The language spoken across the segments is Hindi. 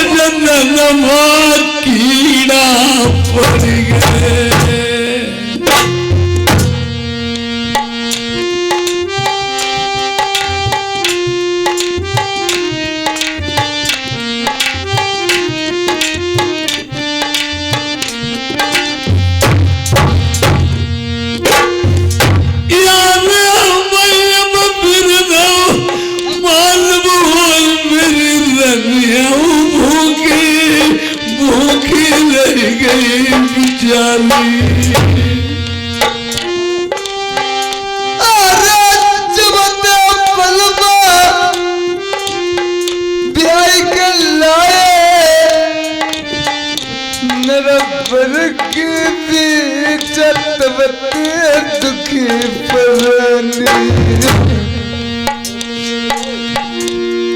भोजन कीड़ा पड़ गए। दुखी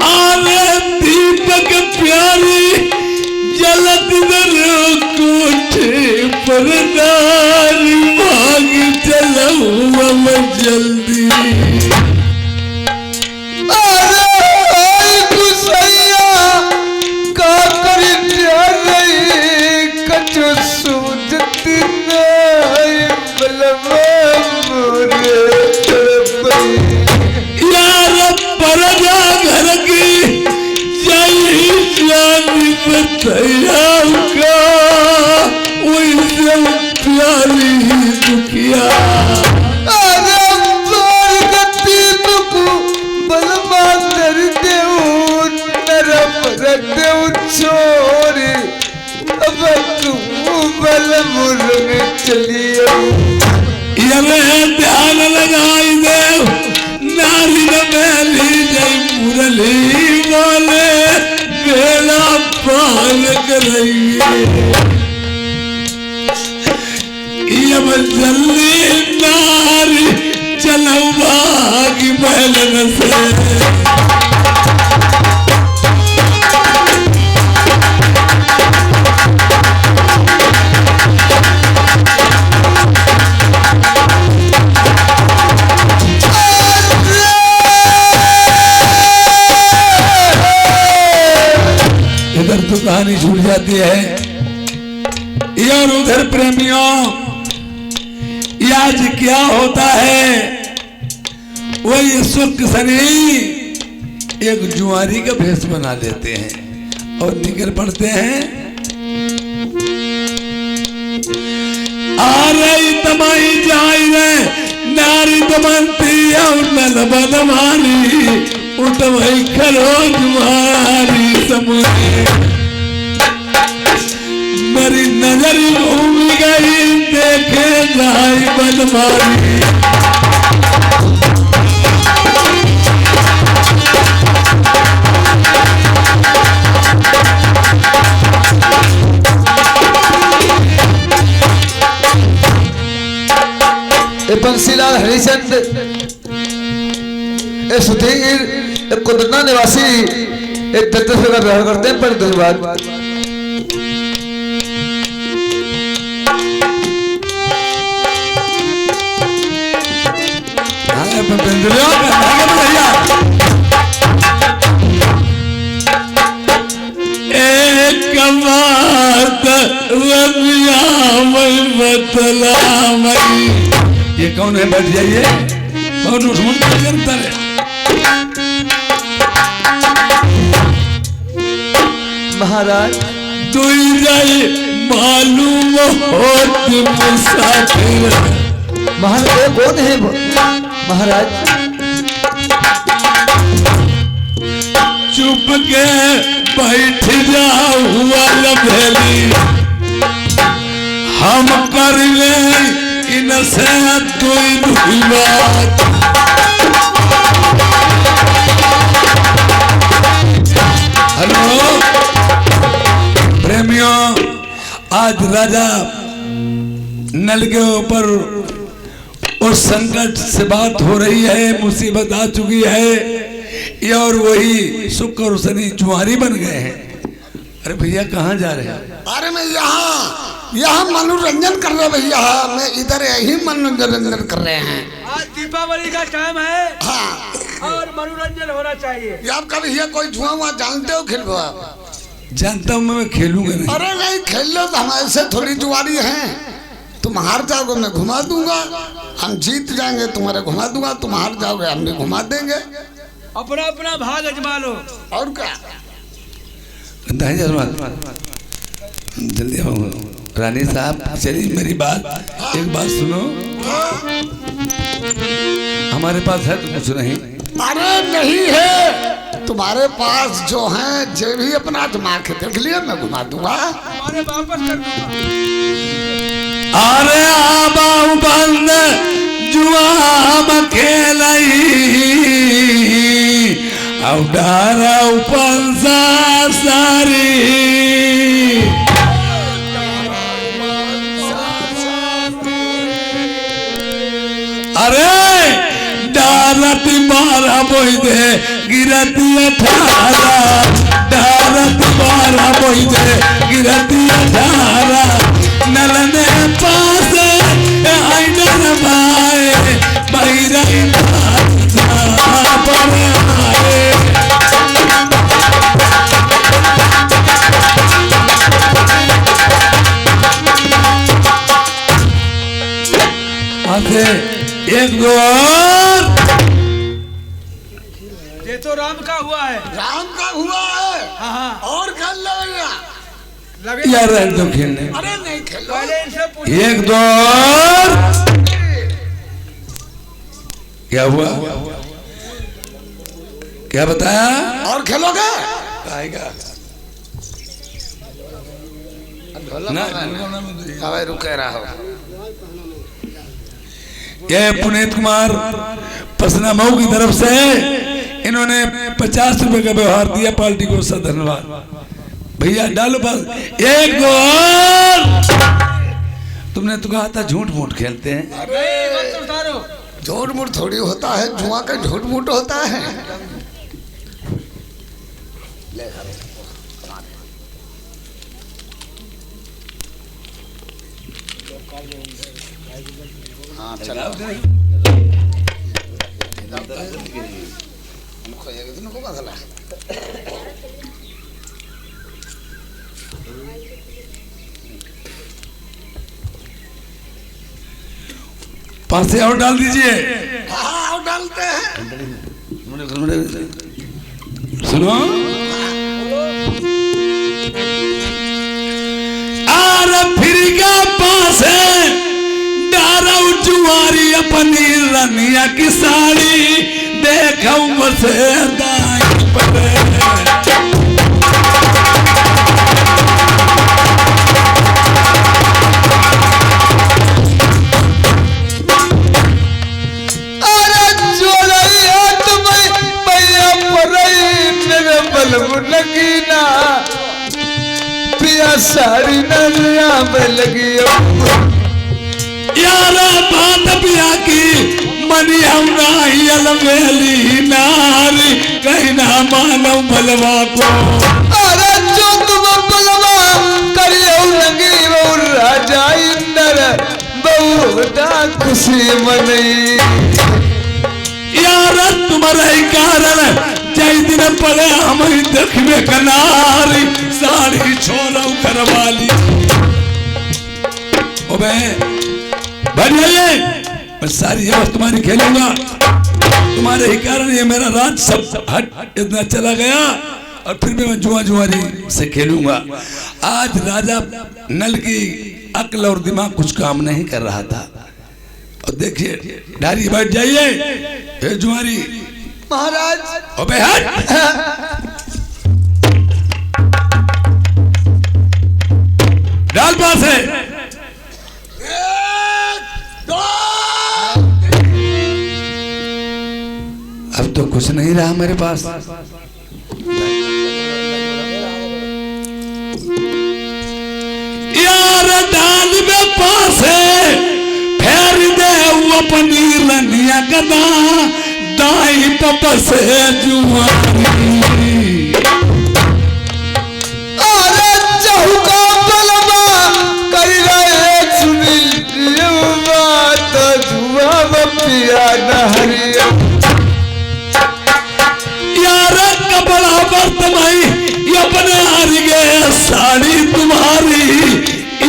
आवे दीपक प्यारी जलत कोठे पर नारी भाग चलूँ मैं जल्दी। ध्यान लगाई देव नारी मेली जय मुरली बोले बेला पाल करइए। जल्दी नारी चलो भाग बैलन से। तो कहानी छूट जाती है। और उधर प्रेमियों आज क्या होता है, वही सुख सनी एक जुआरी का भेष बना लेते हैं और निकल पड़ते हैं। आ रही तमाई जाई रे नारी दमंती और नल बदमारी उठ वही खरो जुआरी समुद्र। मेरी नजर घूम गई देखे जाई बनमारी। बंसीलाल हरिचंद सुधीर कुदरना निवासी एक दत्त का व्यवहार करते हैं। पर धन्यवाद। एक बात रबिया मैं बतला मई। ये कौन है? बैठ जाइए। कौन उठमुन करता है? महाराज तू जाए मालूम होत मुसाफिर। महाराज कौन है महाराज? चुप के बैठ जाओ हुआ भेली हम कर ले इनसे कोई बात। हेलो प्रेमियों, आज राजा नल के ऊपर उस संकट से बात हो रही है, मुसीबत आ चुकी है और वही शुक्र और शनि जुआरी बन गए हैं। अरे भैया कहाँ जा रहे हैं? अरे मैं यहाँ मनोरंजन कर रहे भैया, मैं इधर यही मनोरंजन कर रहे हैं। आज दीपावली का टाइम है। हाँ, और मनोरंजन होना चाहिए। आप कभी भैया कोई जुआ वहाँ जानते हो? खिलवा जानता हूँ मैं खेलूंगा नहीं। अरे नहीं खेल लो तो हम ऐसे थोड़ी जुआरी हैं। तुम हार जाओगे मैं घुमा दूंगा, हम जीत जाएंगे तुम्हारे घुमा दूंगा, तुम हार जाओगे हम भी घुमा देंगे। अपना अपना भाग अजमा लो। और क्या जल्दी आओ रानी साहब, चलिए मेरी बात एक बात सुनो। हमारे पास है तो कुछ नहीं। अरे नहीं है तुम्हारे पास, जो है जो भी अपना आजमा के देख लिया मैं घुमा दूंगा। हमारे वापस कर दूंगा। अरे आबाऊ बंद जुआम खेलई औ डारा पंसा सारी। अरे डारत मारा बोई दे गिरती 18, डारत मारा बोई दे गिरती 18, नलने पास आइनर भाई बहिराई पर आए। आते एक दो और। ये तो राम का हुआ है। राम का हुआ है। हाँ हाँ और खेल लेगा। लगे यार रहने दो खेलने। अरे नहीं खेलो। पहले इनसे पूछ। एक दो और। क्या हुआ, क्या बताया? और खेलोगे ना हवाई रुके रहो। ये पुनीत कुमार पसना मऊ की तरफ से इन्होंने 50 रुपए का व्यवहार दिया, पार्टी को सर धन्यवाद। भैया डालो बस एक दो और। तुमने तो कहा था झूठ मूठ खेलते हैं। मत उतारो। झूठ मूठ थोड़ी होता है, जुआ का झूठ मूठ होता है। हाँ चलाओ। पास से और डाल दीजिए। हाँ और डालते हैं। सुनो आर फिर का पास है डारा जुआरी अपनी रनिया की साड़ी देखो बसे दाई पर। लगीना पिया सारी नदिया में लगी यार बात पिया की मनी हम नाही अलमेली नारी कहीं ना मानो बलवा को। अरे जो तुम बलवा करियो लगी वो राजा इंदर बहुता खुशी मनई। यार तुम्हारे कारण जय दिन पड़े हम देखने कनारी साड़ी छोड़ो करवाली। ओबे बढ़िया मैं सारी ये बस तुम्हारी खेलूंगा, तुम्हारे ही कारण ये मेरा राज सब हट इतना चला गया और फिर भी मैं जुआरी से खेलूंगा। आज राजा नल की अक्ल और दिमाग कुछ काम नहीं कर रहा था। और देखिए डारी बैठ जाइए जुआरी महाराज। अबे हट। डाल पास है। अब तो कुछ नहीं रहा मेरे पास। यार डाल में पास है फेर दे वो पनीर रनिया गदा दाई पपस जुआरी। अरे चौका बलवा कर रहे सुनील बात जुआ पिया नहरिया। यार कपड़ा बर्तमाई अपने हार गए साड़ी तुम्हारी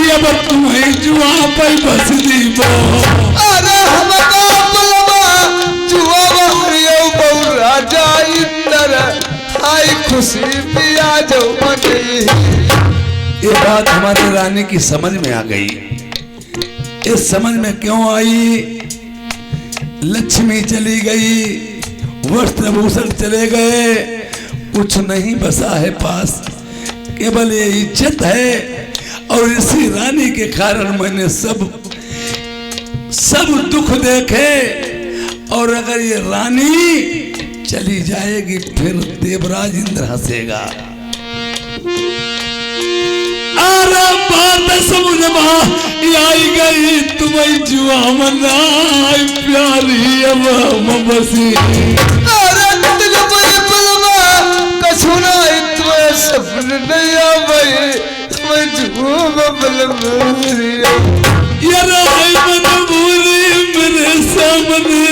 अब तुम्हें जुआ पे बस दीबो अरे हमका बुलवा जुआ मारियो बहु राजा इंद्र आई खुशी पिया जो मनी। ये बात हमारी रानी की समझ में आ गई। इस समझ में क्यों आई? लक्ष्मी चली गई, वस्त्र भूषण चले गए, कुछ नहीं बसा है पास, केवल ये इज्जत है। और इसी रानी के कारण मैंने सब दुख देखे। और अगर ये रानी चली जाएगी फिर देवराज इंद्र हंसेगा। अरे बात समझ में आई गई तुम्हें जुआ मनाई प्यारी अब हम बसी। अरे दिल में बुलवा कसुना इतने सपन नहीं आवे मैं जुआ बलमरी। ये राय मनबूरी मेरे सामने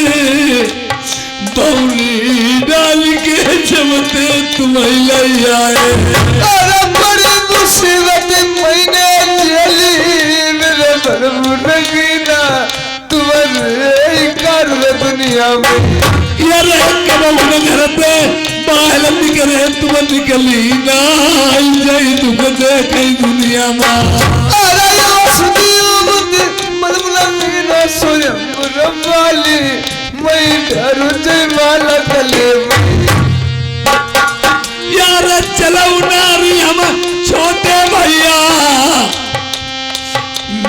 बौली डाल के चमते तुम्हें ले आए। अरे बड़ी मुसीबत मैंने झेली मेरे बलमुर्गी ना तुम्हारे कर दुनिया में। ये कब घर पे बाहर निकले तुम निकली ना जाई दुख देखे दुनिया में। अरे मलमुला स्वयं रवाली मैं डरू जय माला कले यार चलो नारी हम छोटे भैया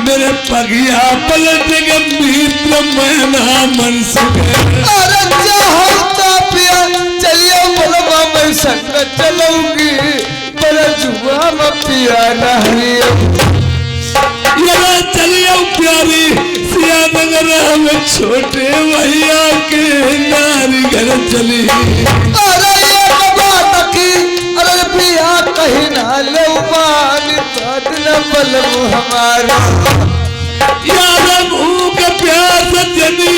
मेरे पगिया पलट गंभीर मैना मन सुखे। अरे चाहता पिया चलिए बोलवा मैं संग चलूंगी पर जुआ में पिया नहीं। यार चलिए प्यारी सिया नगर हम छोटे भैया के नारी घर चली। अरे ये बात की अरे पिया कहीं ना ले पानी बदल बलमु हमारा। यार भूख प्यास जनी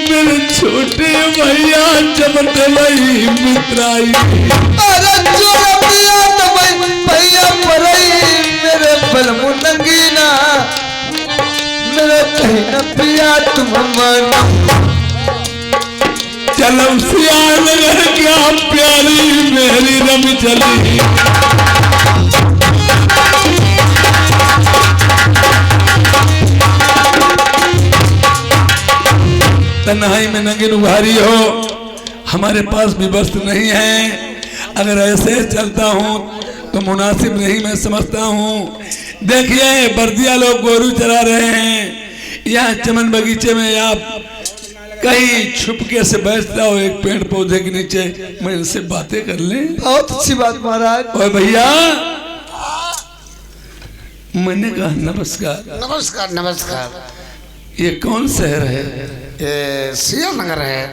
मेरे छोटे भैया चमट वही मित्राई। अरे जो पिया तो भैया परई मेरे बलमु नंगीना मेरे कहीं न पिया तुम मानो। चलो सिया नगर क्या प्यारी मेरी रम चली। तन्हाई में नंगी उभारी हो, हमारे भी भी वस्त्र नहीं है। अगर ऐसे चलता हूँ तो मुनासिब नहीं मैं समझता हूँ। देखिए बर्दिया लोग गोरू चरा रहे हैं, यहाँ चमन बगीचे में आप कहीं छुपके से बैठता हो एक पेड़ पौधे के नीचे, मैं इनसे बातें कर ले। बहुत अच्छी बात महाराज। और भैया मैंने कहा नमस्कार। नमस्कार नमस्कार। ये कौन शहर है? ये सिया नगर है।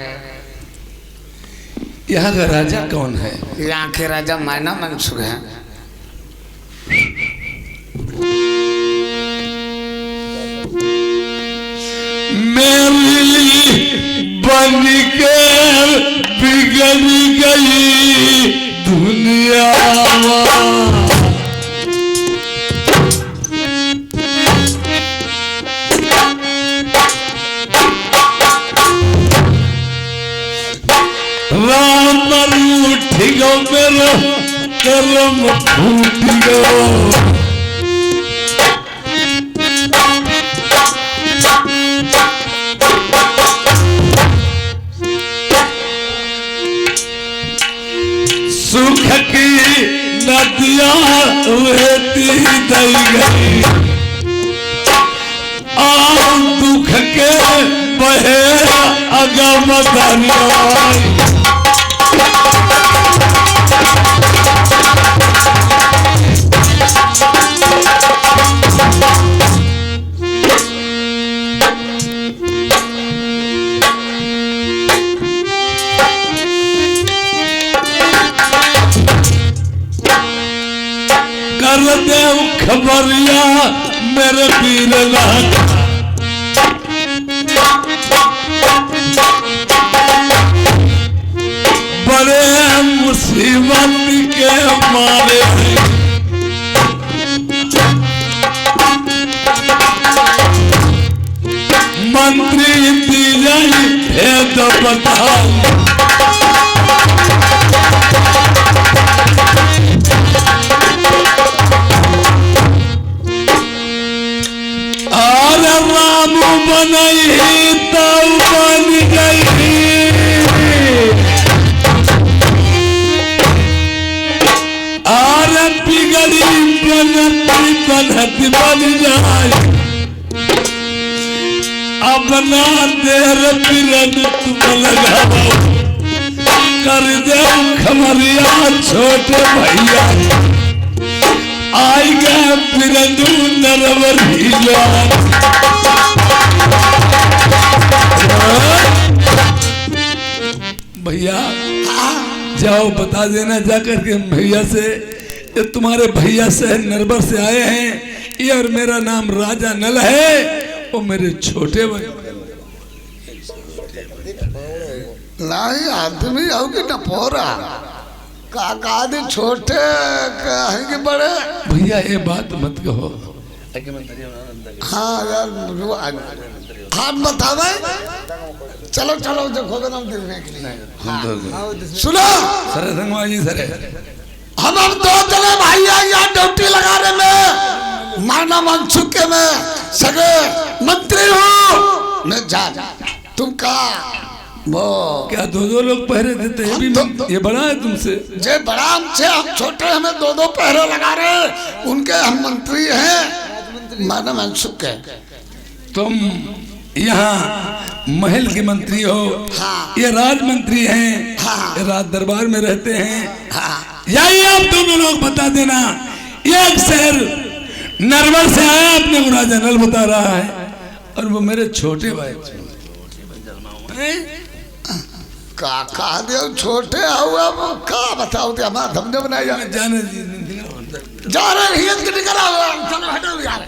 यहाँ का राजा कौन है? यहाँ के राजा मैना मनसुख हैं। मेरी बन के बिगड़ गई दुनिया राम रूठ गो मेरा कर्म फूट गो। सुख की नदियां रहती दई गई आम दुख के बहे अगम दरिया। कर दे खबरिया मेरे पीर लाख बड़े मुसीबत के मारे मंत्री दी जाई भेद बताओ और राम बनई तो बन गई और बिगड़ी बनती बनती बन जाए अपना देर पिरन तुम लगाओ कर दे खमरिया छोटे भैया आई गए पिरंदू नरवर भीला भैया जाओ बता देना जाकर के भैया से ये तुम्हारे भैया से नरवर से आए हैं ये और मेरा नाम राजा नल है वो मेरे छोटे भाई नहीं आदमी होगी न पोरा काका दे छोटे कहेंगे बड़े भैया ये बात मत कहो हाँ यार हाथ बतावे चलो चलो देखो नाम देखने के लिए सुनो सरे संगवा जी सरे हम दो जने भाई यहाँ ड्यूटी लगा रहे में मारना मनसुख के में सगे मंत्री हूँ मैं जा तुम कहा वो क्या दो दो लोग पहरे देते हैं भी ये बड़ा है तुमसे जे बड़ा हमसे हम छोटे हमें दो दो पहरे लगा रहे उनके हम मंत्री हैं मारना मनसुख है तुम यहाँ महल के मंत्री हो हाँ। ये राज मंत्री हैं हाँ। ये राज दरबार में रहते हैं हाँ यही आप दोनों लोग बता देना एक शहर नरवर से आया अपने को राजा नल बता रहा है और वो मेरे छोटे भाई काका देव छोटे हुआ वो का बताओ ते हमारा धमने बनाया जाए जाने जा रहे हियत के निकला हुआ चलो हटो यार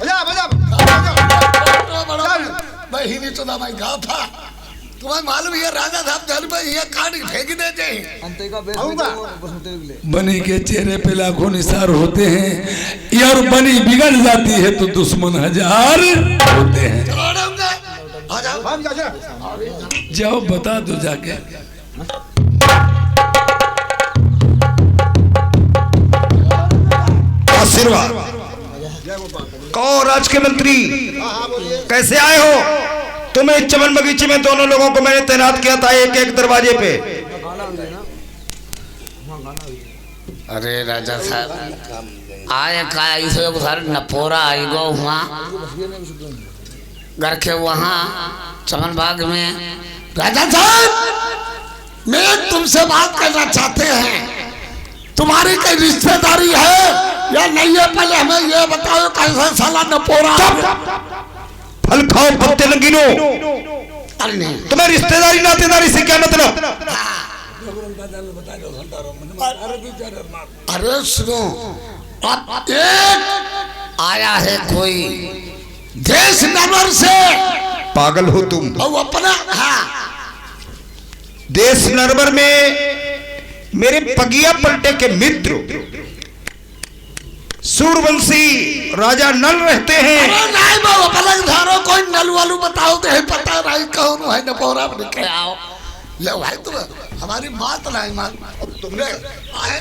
भाई ही नहीं चुना भाई गाँव था तुम्हें मालूम है राजा साहब जल पर ये काट फेंक दे जाए बनी के चेहरे पे लाखों निसार होते हैं और बनी बिगड़ जाती है तो दुश्मन हजार होते हैं आ जाओ जाओ बता दो जाके आशीर्वाद कहो राज के मंत्री कैसे आए हो तुम्हें इस चमन बगीचे में दोनों लोगों को मैंने तैनात किया था एक एक दरवाजे पे अरे राजा साहब आए का इसे उधर नपोरा आई गो वहाँ घर के वहाँ चमन बाग में राजा साहब मैं तुमसे बात करना चाहते हैं तुम्हारी कोई रिश्तेदारी है या नहीं है पहले हमें ये बताओ कैसे साला नपोरा फल खाओ पत्ते लंगीनो अरे नहीं तुम्हें रिश्तेदारी नातेदारी से क्या मतलब अरे सुनो अब एक आया है कोई देश नगर से पागल हो तुम और अपना हाँ देश नरवर में मेरे पगिया पलटे के मित्र सूरवंशी राजा नल रहते हैं। अरे नहीं बाबा पलंग धारो कोई नल वालू बताओ तो है पता नहीं कौन है नपोरा में के आओ ले भाई तुम हमारी बात नहीं मान तुमने आए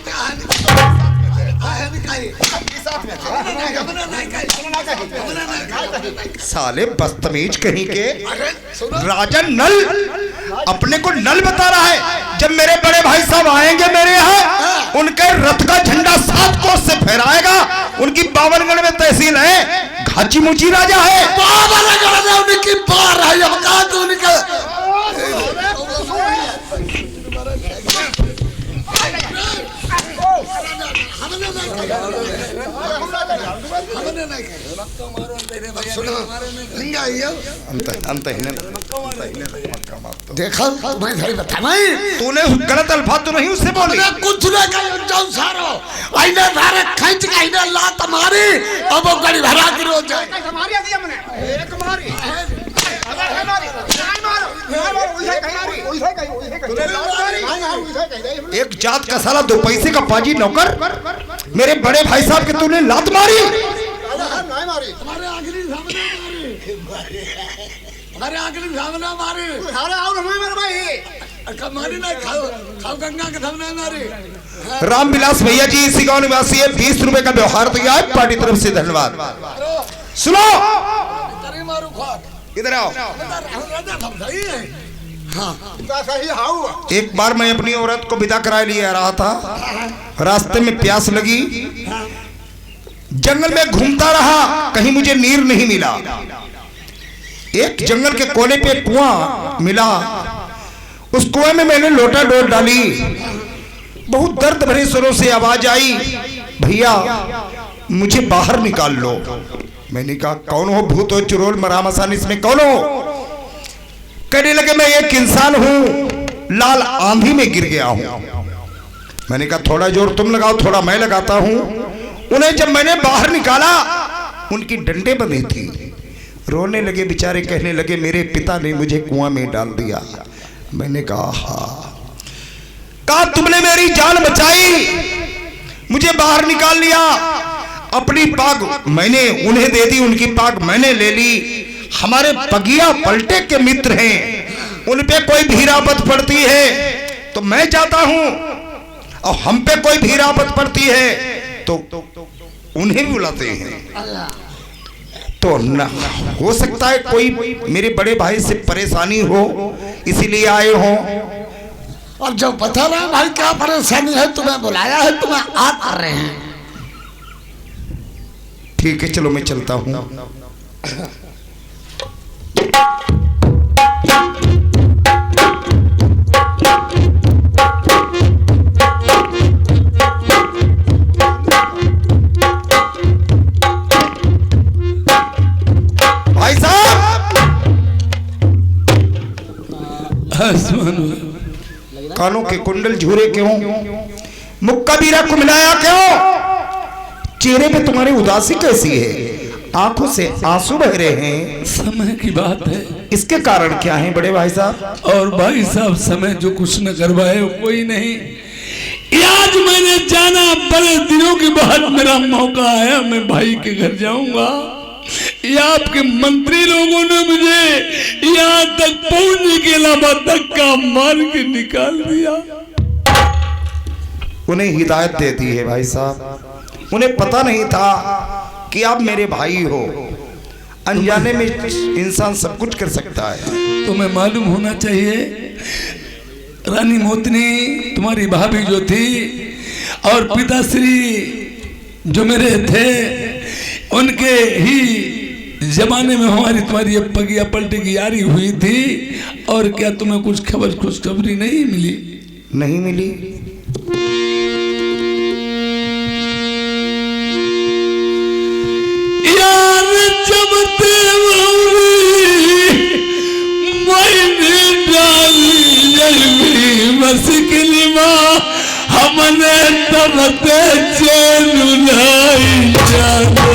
साले बदतमीज कहीं के राजा नल अपने को नल बता रहा है जब मेरे बड़े भाई साहब आएंगे मेरे यहाँ उनके रथ का झंडा 7 कोस से फहराएगा। उनकी बावनगढ़ में तहसील है घाची मुची राजा है उनकी बार है अब कहा तो उनका देखा मैं सही बता तूने गलत अल्फाज तो नहीं उससे बोली कुछ नहीं कही जाऊं सारो आईने धारे खींच के आईने लात मारी अब वो गड़ी भरा के रोज जाए हमारी आदि हमने एक मारी अगर है मारी नहीं मारो एक जात का साला 2 पैसे का पाजी नौकर मेरे बड़े भाई साहब के तूने लात मारी। हमारे आखिरी सामने मारे, हमारे आखिरी सामने मारे, हारे आओ हमें मेरे भाई कमानी ना खाओ खाओ गंगा के सामने मारे। रामविलास भैया जी इसी गांव निवासी है, 20 रुपए का व्यवहार दिया है पार्टी तरफ से, धन्यवाद। सुनो मारू खाक इधर आओ। सही है। हाँ सही हाउ। एक बार मैं अपनी औरत को विदा करा लिया रहा था, रास्ते में प्यास लगी, जंगल में घूमता रहा, कहीं मुझे नीर नहीं मिला। एक जंगल के कोने पे कुआं मिला, उस कुएं में मैंने लोटा डोल डाली, बहुत दर्द भरे स्वरों से आवाज आई, भैया मुझे बाहर निकाल लो। मैंने कहा कौन हो, भूत हो, चुड़ैल, मरामसान, इसमें कौन हो? कहने लगे मैं एक इंसान हूं, लाल आंधी में गिर गया हूं। मैंने कहा थोड़ा जोर तुम लगाओ, थोड़ा मैं लगाता हूं। उन्हें जब मैंने बाहर निकाला, उनकी डंडे बंधी थी, रोने लगे बेचारे, कहने लगे मेरे पिता ने मुझे कुआं में डाल दिया। मैंने कहा तुमने मेरी जान बचाई, मुझे बाहर निकाल लिया, अपनी पाग मैंने उन्हें दे दी, उनकी पाग मैंने ले ली। हमारे पगिया पलटे के मित्र हैं, उन पे कोई भीरापत पड़ती है तो मैं जाता हूं, और हम पे कोई भीरापत पड़ती है तो उन्हें भी बुलाते हैं। तो न हो सकता है कोई मेरे बड़े भाई से परेशानी हो, इसीलिए आए हो। और जब बता रहे भाई क्या परेशानी है, तुम्हें बुलाया है, तुम्हें आ कर रहे हैं। ठीक है चलो मैं चलता हूं। भाई साहब कानों के कुंडल झूरे क्यों, मुक्का बीरा को मिलाया क्यों, चेहरे पे तुम्हारी उदासी कैसी है, आंखों से आंसू बह रहे हैं। समय की बात है। इसके कारण क्या है बड़े भाई साहब? और भाई साहब समय जो कुछ न करवाए कोई नहीं। आज मैंने जाना, बड़े दिनों के बाद मेरा मौका आया, मैं भाई के घर जाऊंगा। ये आपके मंत्री लोगों ने मुझे यहाँ तक पहुंचने के अलावा धक्का मार के निकाल दिया। उन्हें हिदायत दे दी है भाई साहब, उन्हें पता नहीं था कि आप मेरे भाई हो। अनजाने में इंसान सब कुछ कर सकता है। तुम्हें मालूम होना चाहिए, रानी मोतनी तुम्हारी भाभी जो थी और पिताश्री जो मेरे थे, उनके ही जमाने में हमारी तुम्हारी पगिया पलटे की यारी हुई थी। और क्या तुम्हें कुछ खुशखबरी नहीं मिली? नहीं मिली। यार जब मैंने डाली मुश्किल में, हमने तब चैन लाई जानो।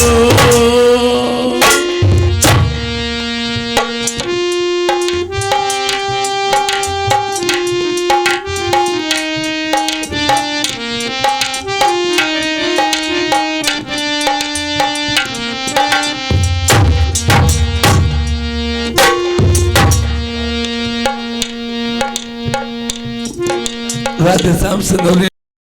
राधे श्याम सिंदौरी